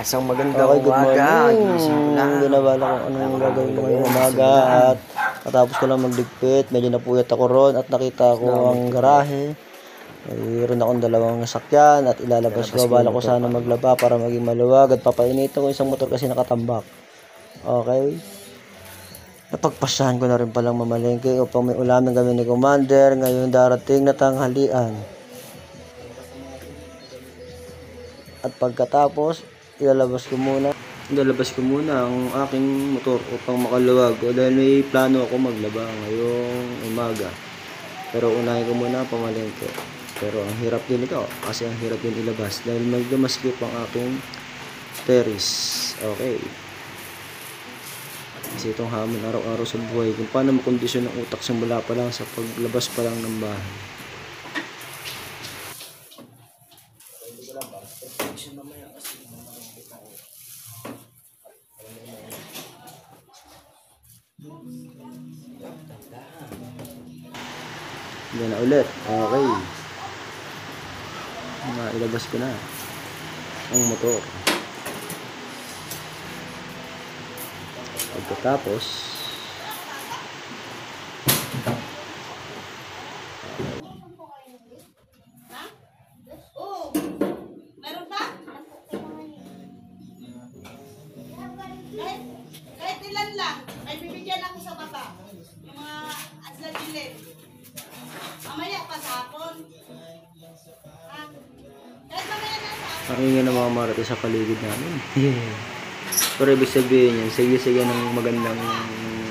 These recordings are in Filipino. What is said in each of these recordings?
Isang magandang Okay, good umaga. morning. Gising ko lang. Binabala ko anong gagawin ko ngayong umaga at matapos ko lang magligpit. Medyo napuyat ako ron at nakita ko ang garahe. Mayroon akong dalawang sasakyan at ilalabas ko. Bala ko sana maglaba para maging maluwag at papainitin ko isang motor kasi nakatambak. Okay. Napagpasyahan ko na rin palang mamalengke upang may ulamin kami ni Commander ngayon darating na tanghalian. At pagkatapos, ilalabas ko muna ang aking motor upang makaluwag dahil may plano ako maglaba ngayong umaga. Pero unahin ko muna ang pamalengke. Pero ang hirap din ito kasi ang hirap din ilabas dahil medyo maskip ang aking terrace. Okay. Kasi itong hamon araw-araw sa buhay kung paano makondisyon ng utak simula pa lang sa paglabas pa lang ng bahay. Yan na ulit. Okay. Ilabas ko na ang motor. Pagkatapos Meron pa? Kahit ilan lang. Ay bibigyan ako sa baba. Yung mga asladilin. Mamaya pa sa hapon. Kahit mamaya na sa hapon. ang ingay ng mga marate sa paligid namin. Pero ibig sabihin yan, sige-sige ng magandang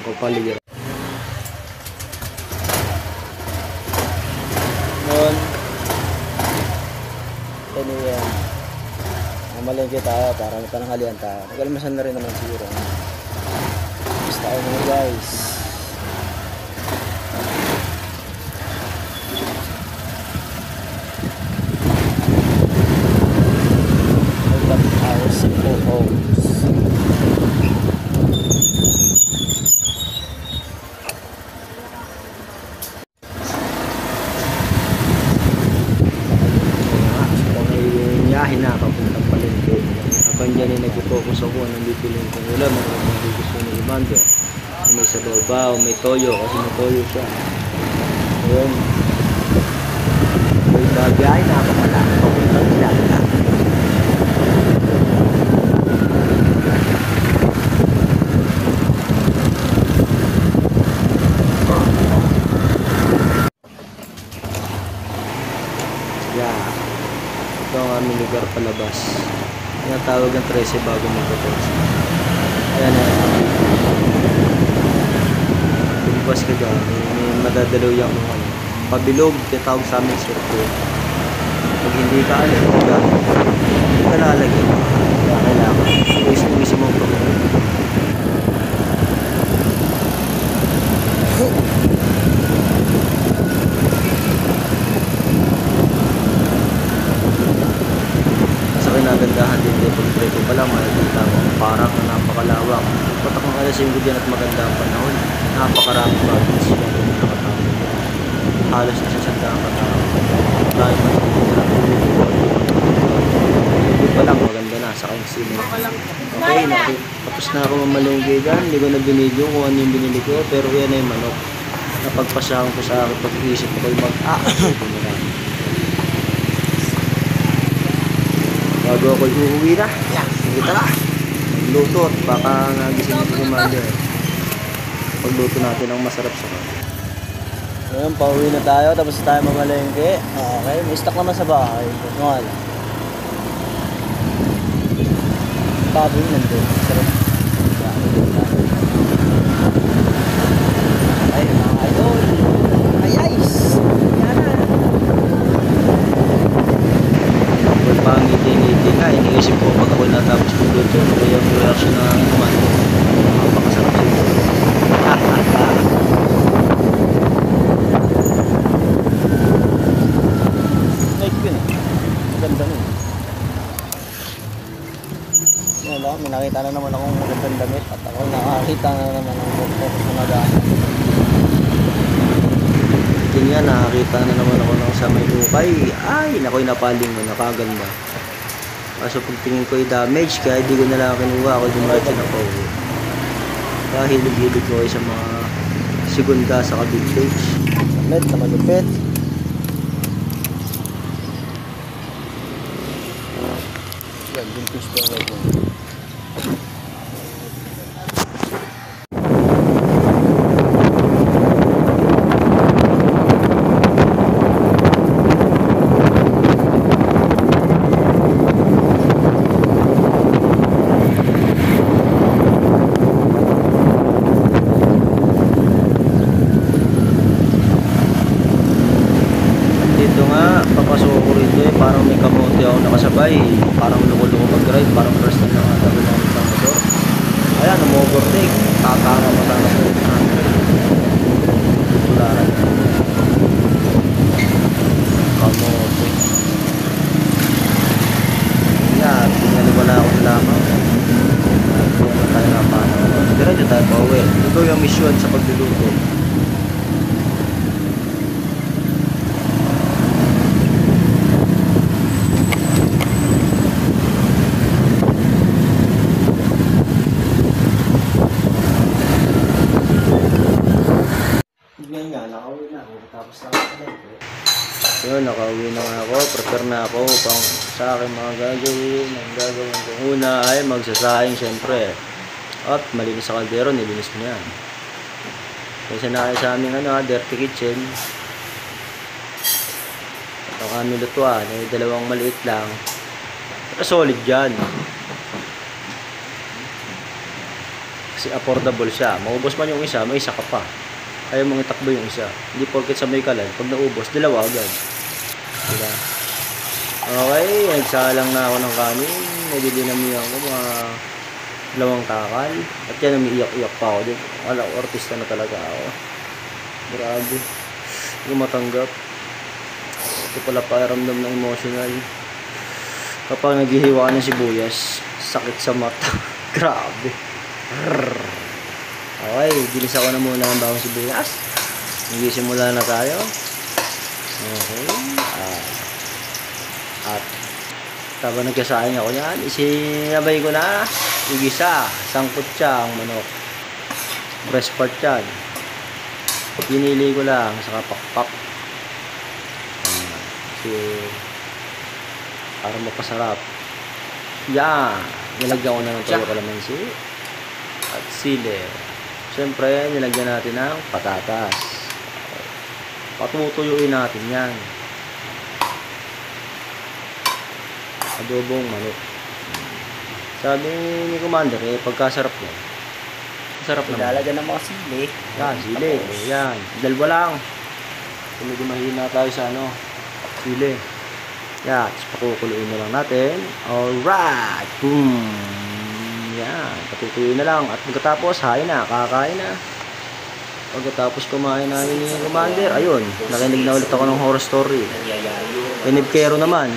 kapaligiran. Noon, anyway, mamalengke tayo para may pananghalian tayo. Nag-almasan na rin naman siguro. Basta tayo mga guys. Na papuntang palengke. Habang dyan ay nag-focus ako ng bibiling kong ulam ang gusto ni Commander. May sabaw, may toyo kasi may toyo siya. Ayun. May bagay na papuntang Ilala. Ito ang aming lugar palabas. Tinatawag ng 13 bago mag-14. Ayan na. Lumabas ka dyan. May madadalaw yung pabilog. Tinatawag sa aming circle. Pag hindi ka alam, hindi ka lalagyan. Kaya kailangan. Uwis mo ang program. Nagandahan din dito pag-trepo pa lang makikita mo parang napakalawak patak ng alas yung gudyan at maganda ang panahon napakarami bagay sila na nakatawag halos na sa sandang katawag tayo hindi pa lang maganda na sa kayong sila okay, tapos na ako mamalengke dyan hindi ko na binidyo kung ano yung binili ko pero yan na yung manok napagpasyahan ko sa akin pag-iisip ko kayo bago ako uuwi na. Sige tara. Magluto at baka nagising ko si Commander. Pagluto natin ang masarap sa kanya. Ngayon, pauwi na tayo. Tapos tayo mamalengke. Okay, may stock naman sa bahay. Nga lang. Baboy nandun. Sarap. Ay, mga idol. Ay, ice. Yan na. Pangiti-ngiti ka, iniisip ko pag ako natapos magluto, ano yung reaction na naman. Napakasarap siguro. Like yun eh. Maganda nun. Wala, may nakita na naman akong magandang damit at ako nakakita na naman ang focus na nag-aanap. Yun nga, nakakita na naman ako ng sa may ukay. Ay, nakoy napaling mo, nakaganda. Kaso pagtingin ko damage, kaya hindi ko na lang kinuha. Ako dumiretso na po. Kaya hilig-hilig ko kayo sa mga segunda sa vintage. Damit na malupit. Yan, vintage pa rin. Dito nga, papasok ko rito parang may kamote ako nakasabay. Parang luko-luko mag-ride, parang first time lang ata ng isang motor. Ayan, umu-overtake. Tatama mo sana sa 800. Tularan. Kamote. Yan, pinaliwala ako na lamang. Ano tayo na paano. Diretso tayo pa uwi. Ito yung mission sa pagluluto. Yan nga, nakauwi na ako. Tapos na ako. Yun, nakauwi na nga ako. Prepare na ako pang sa akin mga gagawin. Ang gagawin ko una ay magsasahing syempre. At malinis sa kaldero, nilinis mo yan. Kasi na kayo sa aming dirty kitchen. Ito kami lutuan. Ay dalawang maliit lang. Pero solid dyan. Kasi affordable siya. Maubos man yung isa, may isa ka pa. Ayaw mong itakbo yung isa. Hindi porket sa may kalan. Pag naubos, dalawa agad. Diba? Okay, nagsalang na ako ng kanin. Nagdidinamihan ko mga dalawang takal. At yan, umiiyak-iyak pa ako din. Wala, artista na talaga ako. Grabe. Hindi ko matanggap. Ito pala pakiramdam ng emotional. Kapag naghihiwa ka ng sibuyas, sakit sa mata. Grabe. Okay, ginis ako na muna ang bawang sibuyas. Nagsisimula na tayo. Okay. At habang nagkasaing ako yan, isinabay ko na igisa, sangkot siya ang manok. Breast part yan. Pinili ko lang sa kapakpak. Kasi para mapasarap. Yan. Nilagyan ko na ng toyo kalamansi at sili. Siyempre, nilagyan natin ng patatas. Patutuyuin natin yan. Adobong manok. Sabi ni Commander, pagkasarap yan. Masarap naman. Ilalagyan ng mga sili. Yan, sili. Yan. Dalawa lang. Medyo mahina tayo sa sili. Yan. Tapos pakukuluin na lang natin. Alright. Boom. Yan. Patutuyin na lang. At pagkatapos, hain na. Kakain na. Pagkatapos kumain namin ni Commander, ayun. Nakinig na ulit ako ng horror story. Pinibkero naman.